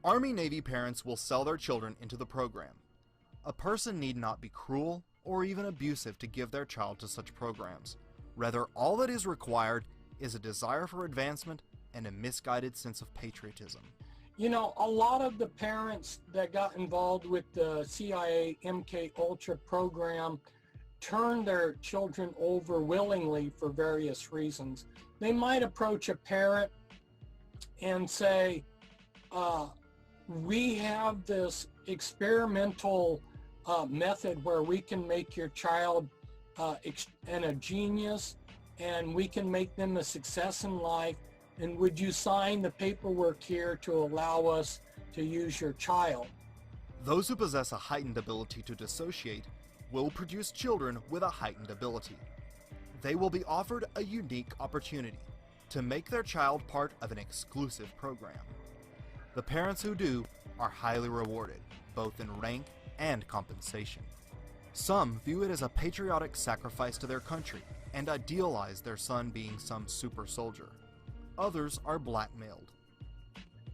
Army-Navy parents will sell their children into the program. A person need not be cruel or even abusive to give their child to such programs. Rather, all that is required is a desire for advancement and a misguided sense of patriotism. You know, a lot of the parents that got involved with the CIA MK program turned their children over willingly for various reasons. They might approach a parent and say, we have this experimental method where we can make your child a genius, and we can make them a success in life, and would you sign the paperwork here to allow us to use your child? Those who possess a heightened ability to dissociate will produce children with a heightened ability. They will be offered a unique opportunity to make their child part of an exclusive program. The parents who do are highly rewarded, both in rank and compensation. Some view it as a patriotic sacrifice to their country and idealize their son being some super soldier. Others are blackmailed.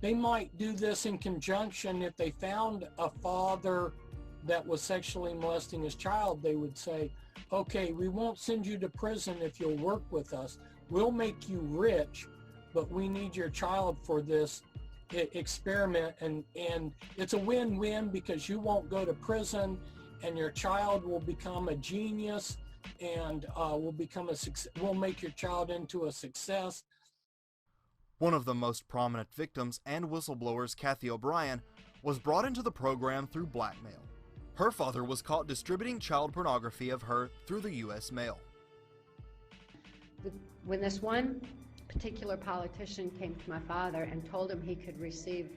They might do this in conjunction. If they found a father that was sexually molesting his child, they would say, okay, we won't send you to prison if you'll work with us. We'll make you rich, but we need your child for this experiment, and it's a win-win because you won't go to prison and your child will become a genius and will make your child into a success. One of the most prominent victims and whistleblowers, Kathy O'Brien, was brought into the program through blackmail. Her father was caught distributing child pornography of her through the U.S. mail. When this one particular politician came to my father and told him he could receive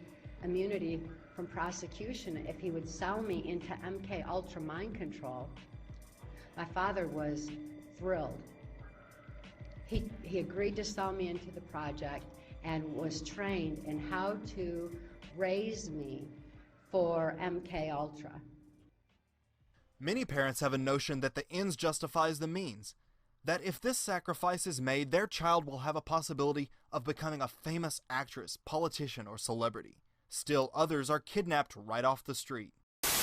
immunity from prosecution if he would sell me into MK Ultra mind control, my father was thrilled. He agreed to sell me into the project and was trained in how to raise me for MK Ultra. Many parents have a notion that the ends justifies the means, that if this sacrifice is made, their child will have a possibility of becoming a famous actress, politician, or celebrity. Still, others are kidnapped right off the street.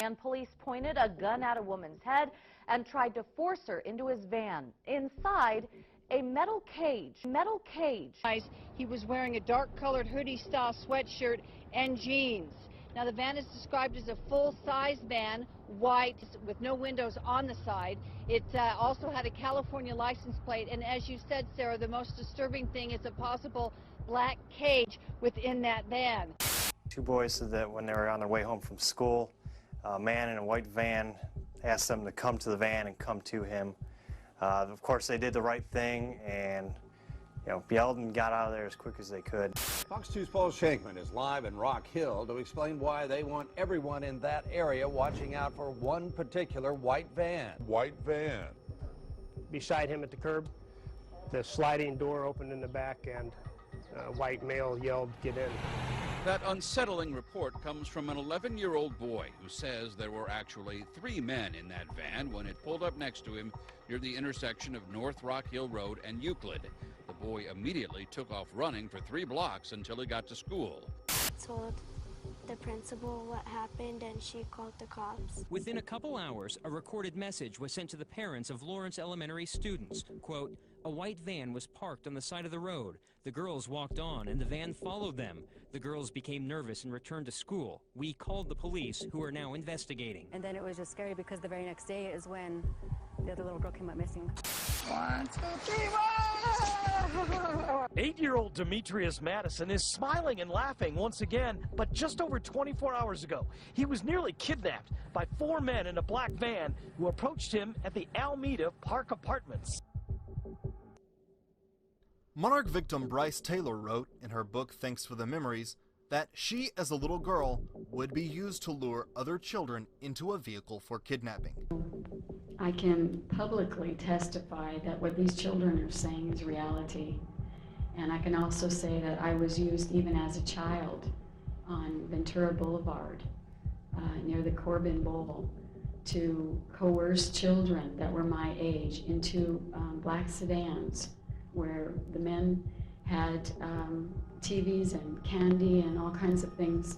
And police pointed a gun at a woman's head and tried to force her into his van. Inside, a metal cage. He was wearing a dark-colored hoodie-style sweatshirt and jeans. Now, the van is described as a full-size van, white, with no windows on the side. It also had a California license plate, and as you said, Sarah, the most disturbing thing is a possible black cage within that van. Two boys said that when they were on their way home from school, a man in a white van asked them to come to the van and come to him. Of course, they did the right thing and, yelled and got out of there as quick as they could. Fox 2's Paul Shankman is live in Rock Hill to explain why they want everyone in that area watching out for one particular white van. White van. Beside him at the curb, the sliding door opened in the back and a white male yelled, "Get in." That unsettling report comes from an 11-year-old boy who says there were actually 3 men in that van when it pulled up next to him near the intersection of North Rock Hill Road and Euclid. The boy immediately took off running for 3 blocks until he got to school. Told the principal what happened and she called the cops. Within a couple hours, a recorded message was sent to the parents of Lawrence Elementary students. Quote, "A white van was parked on the side of the road. The girls walked on and the van followed them. The girls became nervous and returned to school. We called the police, who are now investigating." And then it was just scary because the very next day is when the other little girl came up missing. 1, 2, 3, 8-year-old Demetrius Madison is smiling and laughing once again, but just over 24 hours ago, he was nearly kidnapped by 4 men in a black van who approached him at the Alameda Park Apartments. Monarch victim Bryce Taylor wrote in her book Thanks for the Memories that she, as a little girl, would be used to lure other children into a vehicle for kidnapping. I can publicly testify that what these children are saying is reality. And I can also say that I was used even as a child on Ventura Boulevard near the Corbin Bowl to coerce children that were my age into black sedans where the men had TVs and candy and all kinds of things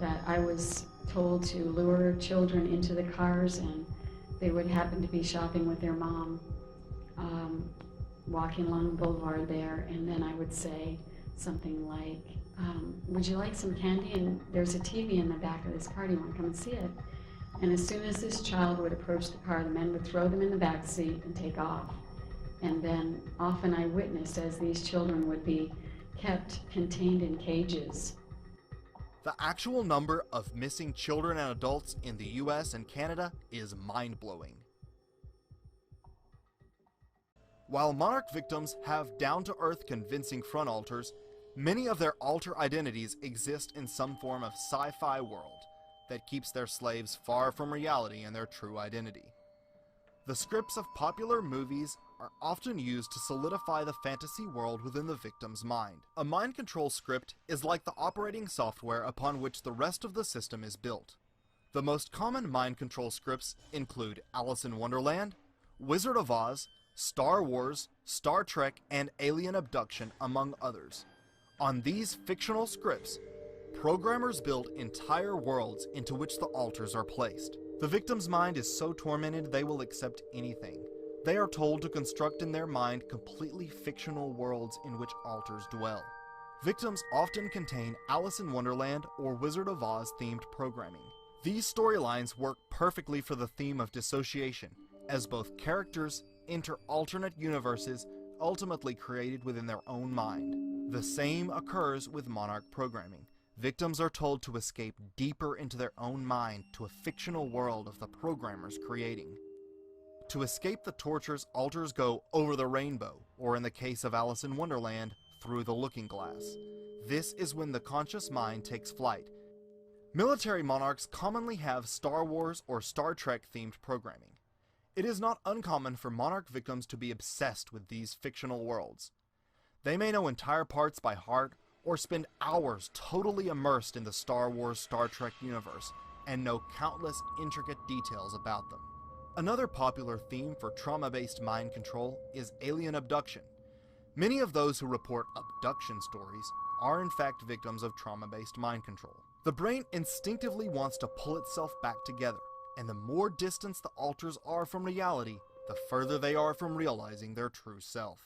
that I was told to lure children into the cars, and they would happen to be shopping with their mom, walking along the boulevard there, and then I would say something like, would you like some candy? And there's a TV in the back of this car, do you want to come and see it? And as soon as this child would approach the car, the men would throw them in the back seat and take off. And then often I witnessed as these children would be kept contained in cages. The actual number of missing children and adults in the US and Canada is mind-blowing. While monarch victims have down-to-earth convincing front alters, many of their alter identities exist in some form of sci-fi world that keeps their slaves far from reality and their true identity. The scripts of popular movies are often used to solidify the fantasy world within the victim's mind. A mind control script is like the operating software upon which the rest of the system is built. The most common mind control scripts include Alice in Wonderland, Wizard of Oz, Star Wars, Star Trek, and Alien Abduction, among others. On these fictional scripts, programmers build entire worlds into which the alters are placed. The victim's mind is so tormented they will accept anything. They are told to construct in their mind completely fictional worlds in which alters dwell. Victims often contain Alice in Wonderland or Wizard of Oz themed programming. These storylines work perfectly for the theme of dissociation, as both characters enter alternate universes ultimately created within their own mind. The same occurs with monarch programming. Victims are told to escape deeper into their own mind to a fictional world of the programmers creating. To escape the tortures, alters go over the rainbow, or in the case of Alice in Wonderland, through the looking glass. This is when the conscious mind takes flight. Military monarchs commonly have Star Wars or Star Trek themed programming. It is not uncommon for monarch victims to be obsessed with these fictional worlds. They may know entire parts by heart, or spend hours totally immersed in the Star Wars, Star Trek universe, and know countless intricate details about them. Another popular theme for trauma-based mind control is alien abduction. Many of those who report abduction stories are in fact victims of trauma-based mind control. The brain instinctively wants to pull itself back together, and the more distance the alters are from reality, the further they are from realizing their true self.